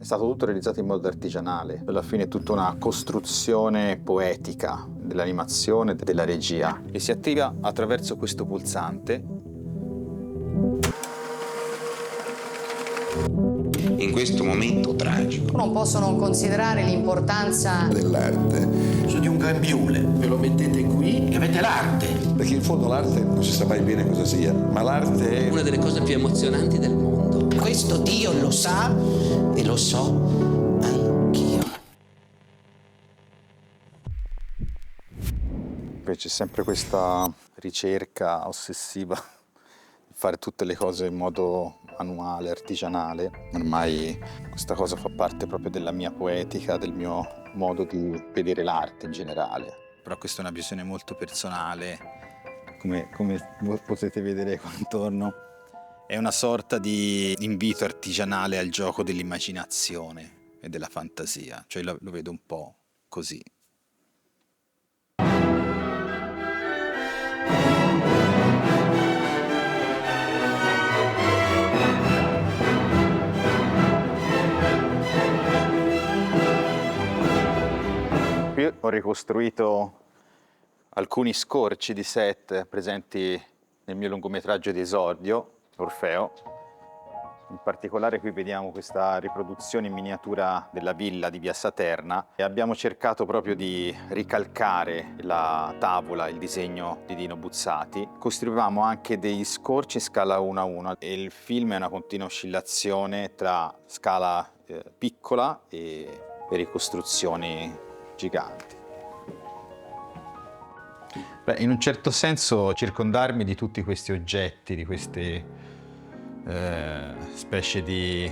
È stato tutto realizzato in modo artigianale, alla fine è tutta una costruzione poetica dell'animazione e della regia e si attiva attraverso questo pulsante. In questo momento tragico Non posso non considerare l'importanza dell'arte. Su di un grembiule, ve lo mettete qui e avete l'arte. Perché in fondo l'arte non si sa mai bene cosa sia, ma l'arte è una delle cose più emozionanti del mondo. Questo Dio lo sa e lo so anch'io. Poi c'è sempre questa ricerca ossessiva di fare tutte le cose in modo manuale, artigianale. Ormai questa cosa fa parte proprio della mia poetica, del mio modo di vedere l'arte in generale. Però questa è una visione molto personale, come potete vedere qua intorno. È una sorta di invito artigianale al gioco dell'immaginazione e della fantasia, cioè lo vedo un po' così. Qui ho ricostruito alcuni scorci di set presenti nel mio lungometraggio di esordio, Orfeo. In particolare qui vediamo questa riproduzione in miniatura della villa di Via Saterna e abbiamo cercato proprio di ricalcare la tavola, il disegno di Dino Buzzati. Costruivamo anche degli scorci in scala 1:1 e il film è una continua oscillazione tra scala piccola e ricostruzioni giganti. Beh, in un certo senso circondarmi di tutti questi oggetti, di queste specie di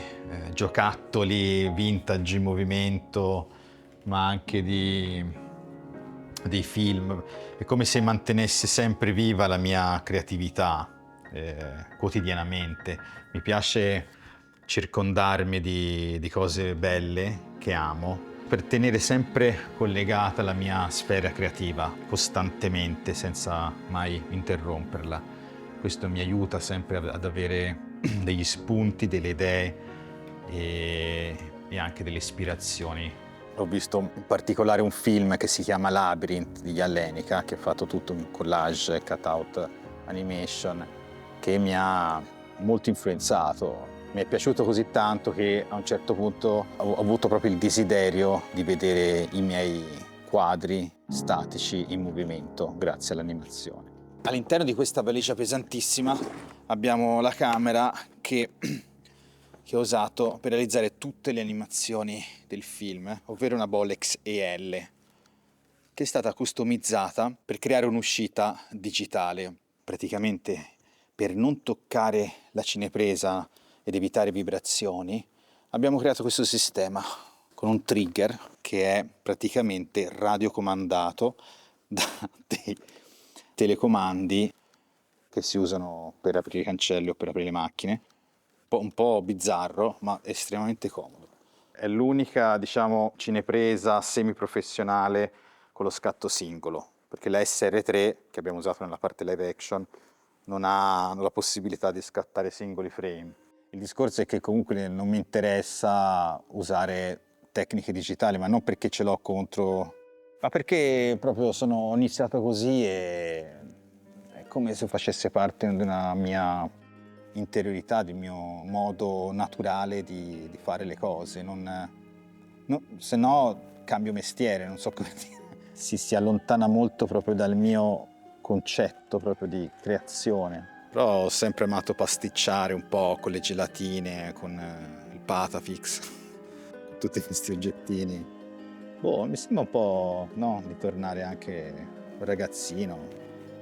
giocattoli vintage in movimento, ma anche dei film, è come se mantenesse sempre viva la mia creatività quotidianamente. Mi piace circondarmi di cose belle che amo, per tenere sempre collegata la mia sfera creativa costantemente, senza mai interromperla. Questo mi aiuta sempre ad avere degli spunti, delle idee e anche delle ispirazioni. Ho visto in particolare un film che si chiama Labyrinth di Jalenica, che ha fatto tutto un collage, cutout animation, che mi ha molto influenzato. Mi è piaciuto così tanto che a un certo punto ho avuto proprio il desiderio di vedere i miei quadri statici in movimento grazie all'animazione. All'interno di questa valigia pesantissima abbiamo la camera che ho usato per realizzare tutte le animazioni del film, ovvero una Bolex EL, che è stata customizzata per creare un'uscita digitale. Praticamente, per non toccare la cinepresa ed evitare vibrazioni, abbiamo creato questo sistema con un trigger che è praticamente radiocomandato da dei telecomandi che si usano per aprire i cancelli o per aprire le macchine. Un po' bizzarro, ma estremamente comodo. È l'unica, diciamo, cinepresa semiprofessionale con lo scatto singolo, perché la SR3, che abbiamo usato nella parte live action, non ha la possibilità di scattare singoli frame. Il discorso è che comunque non mi interessa usare tecniche digitali, ma non perché ce l'ho contro, ma perché proprio ho iniziato così e è come se facesse parte di una mia interiorità, del mio modo naturale di fare le cose. Se no cambio mestiere, non so come dire. Si allontana molto proprio dal mio concetto proprio di creazione. Però ho sempre amato pasticciare un po' con le gelatine, con il Patafix, con tutti questi oggettini. Mi sembra un po', no, di tornare anche un ragazzino,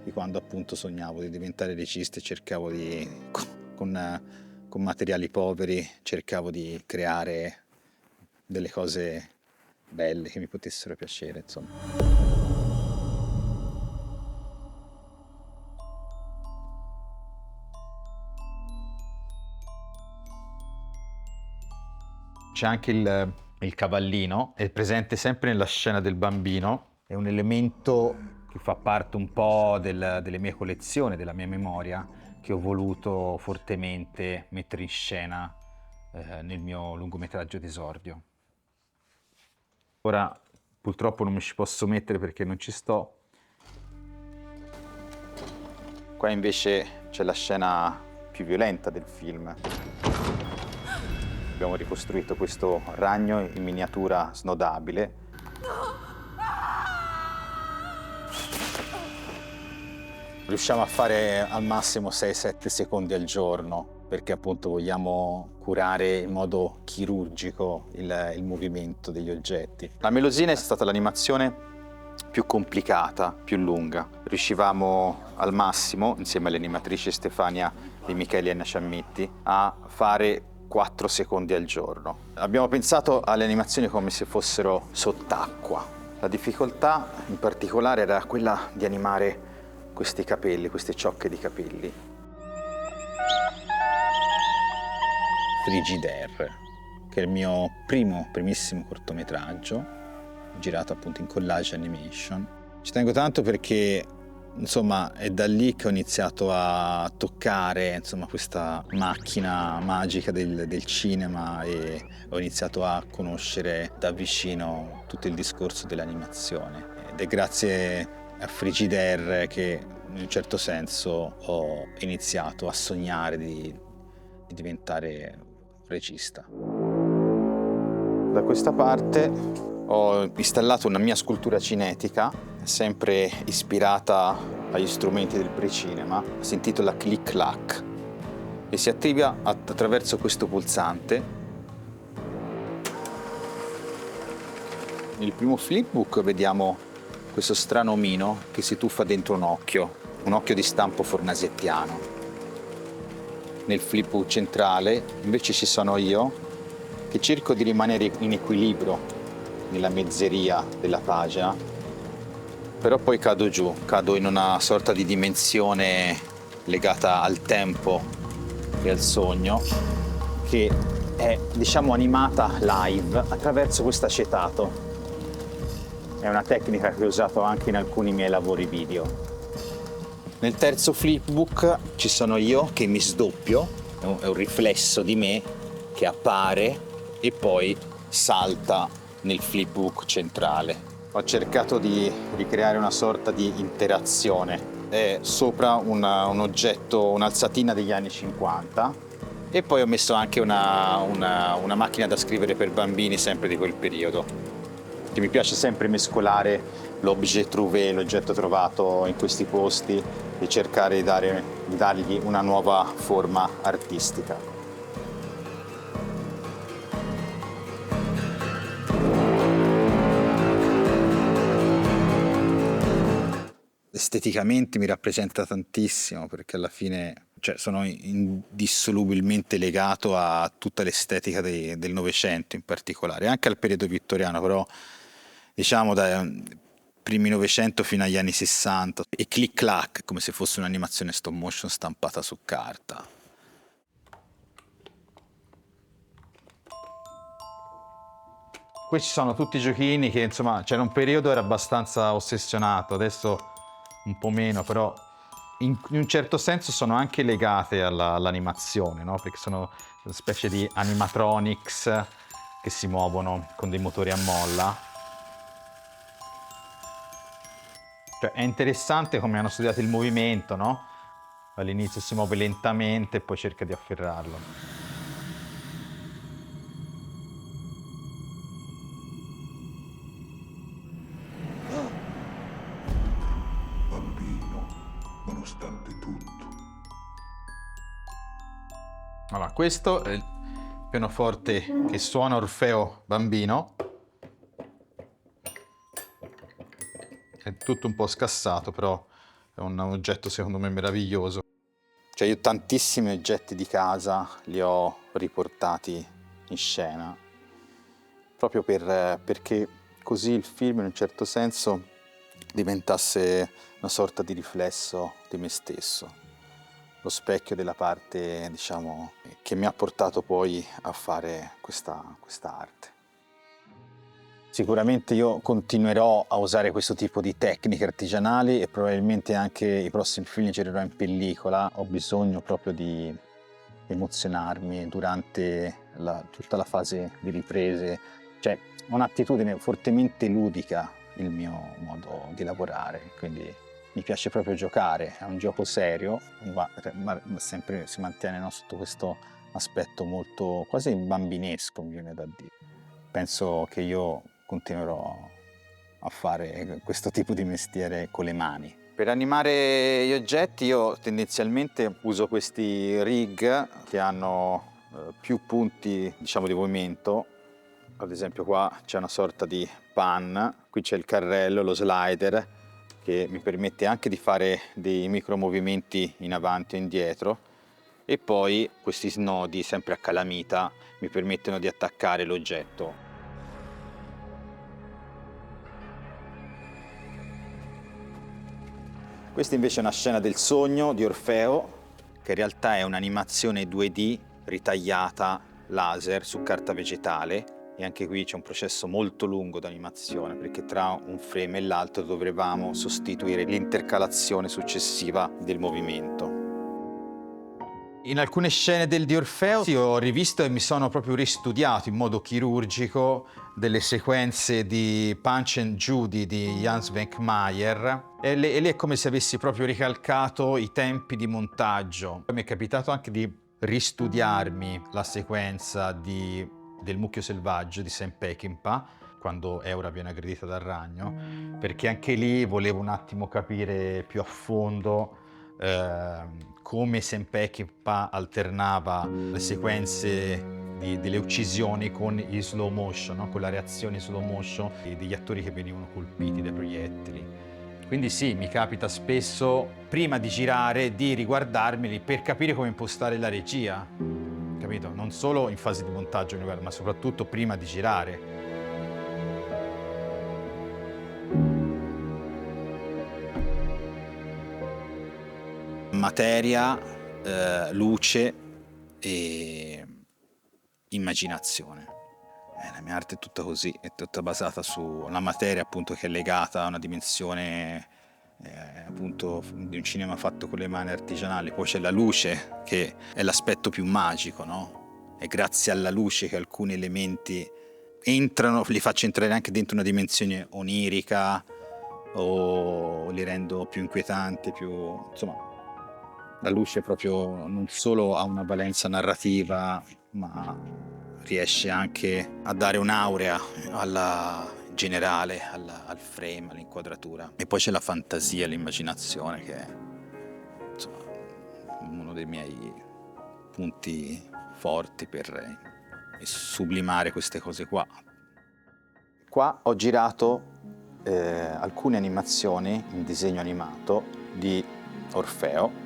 di quando appunto sognavo di diventare regista e cercavo con materiali poveri, cercavo di creare delle cose belle che mi potessero piacere, insomma. C'è anche il cavallino, è presente sempre nella scena del bambino, è un elemento che fa parte un po' delle mie collezioni, della mia memoria, che ho voluto fortemente mettere in scena nel mio lungometraggio d'esordio. Ora purtroppo non mi ci posso mettere perché non ci sto. Qua invece c'è la scena più violenta del film. Abbiamo ricostruito questo ragno in miniatura snodabile. Riusciamo a fare al massimo 6-7 secondi al giorno perché appunto vogliamo curare in modo chirurgico il movimento degli oggetti. La Melosina è stata l'animazione più complicata, più lunga. Riuscivamo al massimo, insieme all'animatrice Stefania Di Micheli e Anna Ciammitti, a fare 4 secondi al giorno. Abbiamo pensato alle animazioni come se fossero sott'acqua. La difficoltà in particolare era quella di animare questi capelli, queste ciocche di capelli. Frigidaire, che è il mio primissimo cortometraggio, girato appunto in Collage Animation. Ci tengo tanto perché insomma è da lì che ho iniziato a toccare insomma questa macchina magica del cinema e ho iniziato a conoscere da vicino tutto il discorso dell'animazione. Ed è grazie a Frigidaire che in un certo senso ho iniziato a sognare di diventare regista. Da questa parte ho installato una mia scultura cinetica, sempre ispirata agli strumenti del precinema, si intitola Click Clack e si attiva attraverso questo pulsante. Nel primo flipbook vediamo questo strano omino che si tuffa dentro un occhio di stampo fornasettiano. Nel flipbook centrale invece ci sono io che cerco di rimanere in equilibrio nella mezzeria della pagina, però poi cado giù, cado in una sorta di dimensione legata al tempo e al sogno che è, diciamo, animata live attraverso questo acetato. È una tecnica che ho usato anche in alcuni miei lavori video. Nel terzo flipbook ci sono io che mi sdoppio, è un riflesso di me che appare e poi salta nel flipbook centrale. Ho cercato di ricreare una sorta di interazione. È sopra un oggetto, un'alzatina degli anni 50 e poi ho messo anche una macchina da scrivere per bambini sempre di quel periodo. Che mi piace sempre mescolare l'objet trouvé, l'oggetto trovato in questi posti e cercare di dargli una nuova forma artistica. Esteticamente mi rappresenta tantissimo perché alla fine sono indissolubilmente legato a tutta l'estetica del Novecento in particolare, anche al periodo vittoriano, però diciamo dai primi Novecento fino agli anni 60 e Click Clack come se fosse un'animazione stop motion stampata su carta. Qui ci sono tutti i giochini che insomma c'era un periodo ero abbastanza ossessionato, adesso un po' meno, però in un certo senso sono anche legate all'animazione, no? Perché sono una specie di animatronics che si muovono con dei motori a molla. Cioè, è interessante come hanno studiato il movimento, no? All'inizio si muove lentamente e poi cerca di afferrarlo. Bambino, nonostante tutto. Allora, questo è il pianoforte che suona Orfeo bambino. È tutto un po' scassato, però è un oggetto secondo me meraviglioso. Cioè io tantissimi oggetti di casa li ho riportati in scena, proprio perché così il film in un certo senso diventasse una sorta di riflesso di me stesso, lo specchio della parte, diciamo, che mi ha portato poi a fare questa arte. Sicuramente io continuerò a usare questo tipo di tecniche artigianali e probabilmente anche i prossimi film li girerò in pellicola. Ho bisogno proprio di emozionarmi durante tutta la fase di riprese, cioè un'attitudine fortemente ludica il mio modo di lavorare, quindi mi piace proprio giocare, è un gioco serio, ma sempre si mantiene, no, sotto questo aspetto molto quasi bambinesco, mi viene da dire. Penso che io continuerò a fare questo tipo di mestiere con le mani. Per animare gli oggetti io tendenzialmente uso questi rig che hanno più punti, diciamo, di movimento. Ad esempio qua c'è una sorta di pan, qui c'è il carrello, lo slider, che mi permette anche di fare dei micromovimenti in avanti e indietro, e poi questi snodi sempre a calamita mi permettono di attaccare l'oggetto. Questa invece è una scena del sogno di Orfeo, che in realtà è un'animazione 2D ritagliata laser su carta vegetale, e anche qui c'è un processo molto lungo di animazione, perché tra un frame e l'altro dovevamo sostituire l'intercalazione successiva del movimento. In alcune scene di Orfeo io ho rivisto e mi sono proprio ristudiato in modo chirurgico delle sequenze di Punch and Judy di Jan Svankmajer, e lì è come se avessi proprio ricalcato i tempi di montaggio. Mi è capitato anche di ristudiarmi la sequenza del mucchio selvaggio di Sam Peckinpah, quando Eura viene aggredita dal ragno, perché anche lì volevo un attimo capire più a fondo come Sam Peckinpah alternava le sequenze delle uccisioni con i slow motion, no? Con la reazione slow motion degli attori che venivano colpiti dai proiettili. Quindi sì, mi capita spesso, prima di girare, di riguardarmeli per capire come impostare la regia, capito? Non solo in fase di montaggio, ma soprattutto prima di girare. Materia, luce e immaginazione. La mia arte è tutta così, è tutta basata sulla materia, appunto, che è legata a una dimensione appunto di un cinema fatto con le mani artigianali. Poi c'è la luce, che è l'aspetto più magico, no? È grazie alla luce che alcuni elementi entrano, li faccio entrare anche dentro una dimensione onirica, o li rendo più inquietanti, insomma. La luce proprio non solo ha una valenza narrativa, ma riesce anche a dare un'aurea alla generale, al frame, all'inquadratura. E poi c'è la fantasia, l'immaginazione, che è, insomma, uno dei miei punti forti per sublimare queste cose qua. Qua ho girato alcune animazioni in disegno animato di Orfeo,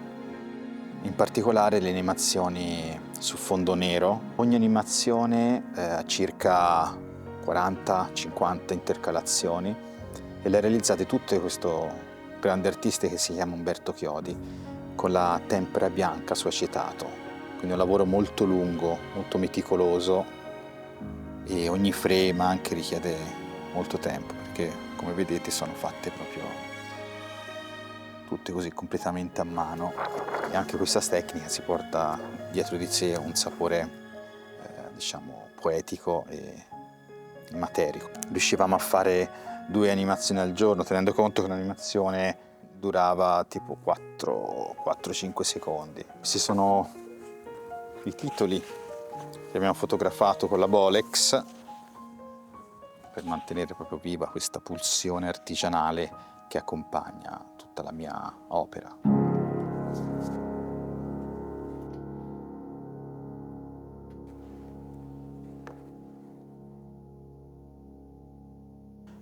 in particolare le animazioni su fondo nero. Ogni animazione ha circa 40-50 intercalazioni, e le ha realizzate tutte questo grande artista che si chiama Umberto Chiodi, con la tempera bianca su acetato. Quindi un lavoro molto lungo, molto meticoloso, e ogni frame anche richiede molto tempo, perché come vedete sono fatte proprio tutte così completamente a mano, e anche questa tecnica si porta dietro di sé un sapore diciamo poetico e materico. Riuscivamo a fare 2 animazioni al giorno, tenendo conto che un'animazione durava tipo 4-5 secondi. Questi sono i titoli che abbiamo fotografato con la Bolex per mantenere proprio viva questa pulsione artigianale che accompagna tutta la mia opera.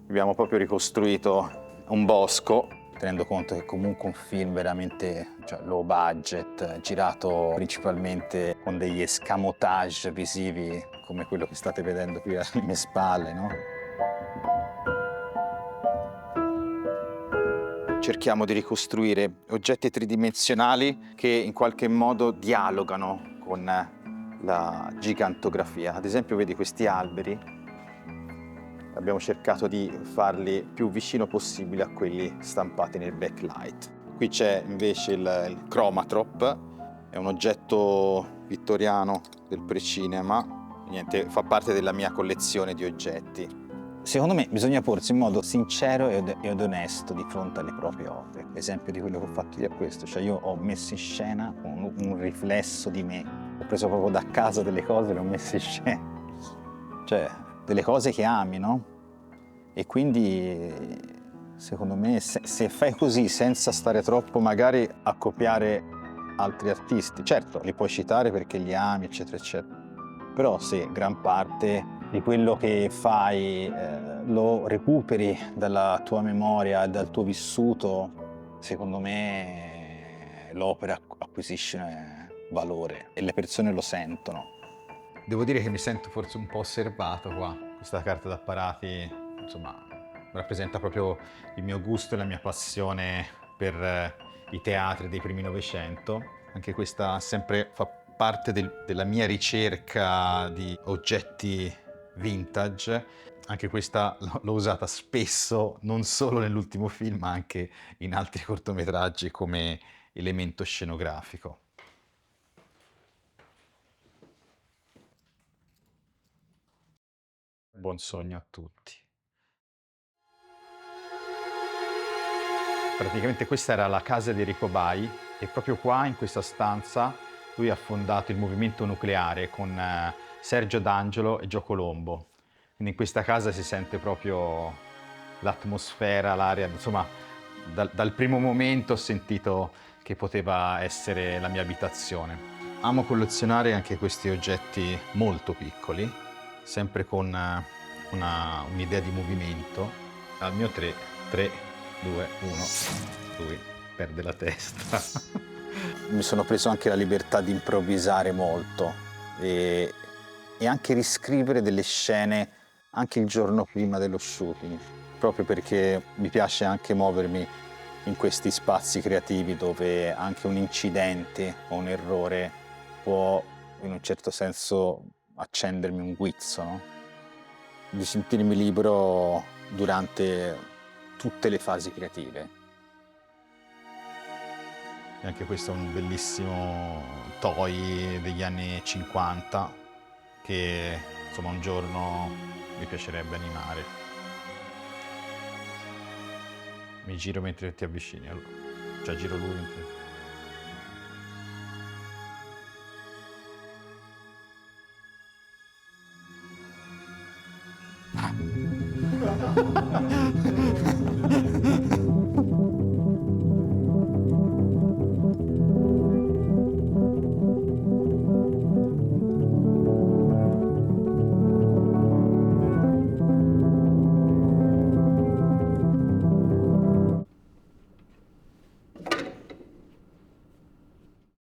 Abbiamo proprio ricostruito un bosco, tenendo conto che comunque un film veramente low budget, girato principalmente con degli escamotage visivi come quello che state vedendo qui alle mie spalle, no? Cerchiamo di ricostruire oggetti tridimensionali che in qualche modo dialogano con la gigantografia. Ad esempio, vedi questi alberi? Abbiamo cercato di farli più vicino possibile a quelli stampati nel backlight. Qui c'è invece il chromatrop, è un oggetto vittoriano del precinema, Niente, fa parte della mia collezione di oggetti. Secondo me bisogna porsi in modo sincero ed onesto di fronte alle proprie opere. L'esempio di quello che ho fatto io è questo, cioè io ho messo in scena un riflesso di me. Ho preso proprio da casa delle cose e le ho messe in scena. Cioè, delle cose che ami, no? E quindi, secondo me, se fai così senza stare troppo magari a copiare altri artisti, certo, li puoi citare perché li ami, eccetera, eccetera. Però se gran parte di quello che fai lo recuperi dalla tua memoria e dal tuo vissuto, secondo me l'opera acquisisce valore e le persone lo sentono. Devo dire che mi sento forse un po' osservato qua. Questa carta d'apparati, insomma, rappresenta proprio il mio gusto e la mia passione per i teatri dei primi Novecento. Anche questa sempre fa parte della mia ricerca di oggetti vintage. Anche questa l'ho usata spesso, non solo nell'ultimo film, ma anche in altri cortometraggi come elemento scenografico. Buon sogno a tutti. Praticamente questa era la casa di Enrico Bai e proprio qua, in questa stanza, lui ha fondato il movimento nucleare con Sergio D'Angelo e Gio Colombo. Quindi in questa casa si sente proprio l'atmosfera, l'aria, insomma, dal primo momento ho sentito che poteva essere la mia abitazione. Amo collezionare anche questi oggetti molto piccoli, sempre con un'idea di movimento. Al mio 3, 2, 1, lui perde la testa. Mi sono preso anche la libertà di improvvisare molto e anche riscrivere delle scene anche il giorno prima dello shooting, proprio perché mi piace anche muovermi in questi spazi creativi dove anche un incidente o un errore può in un certo senso accendermi un guizzo, no? Di sentirmi libero durante tutte le fasi creative. E anche questo è un bellissimo toy degli anni 50 che insomma un giorno mi piacerebbe animare. Mi giro mentre ti avvicini, allora. Cioè giro lui mentre...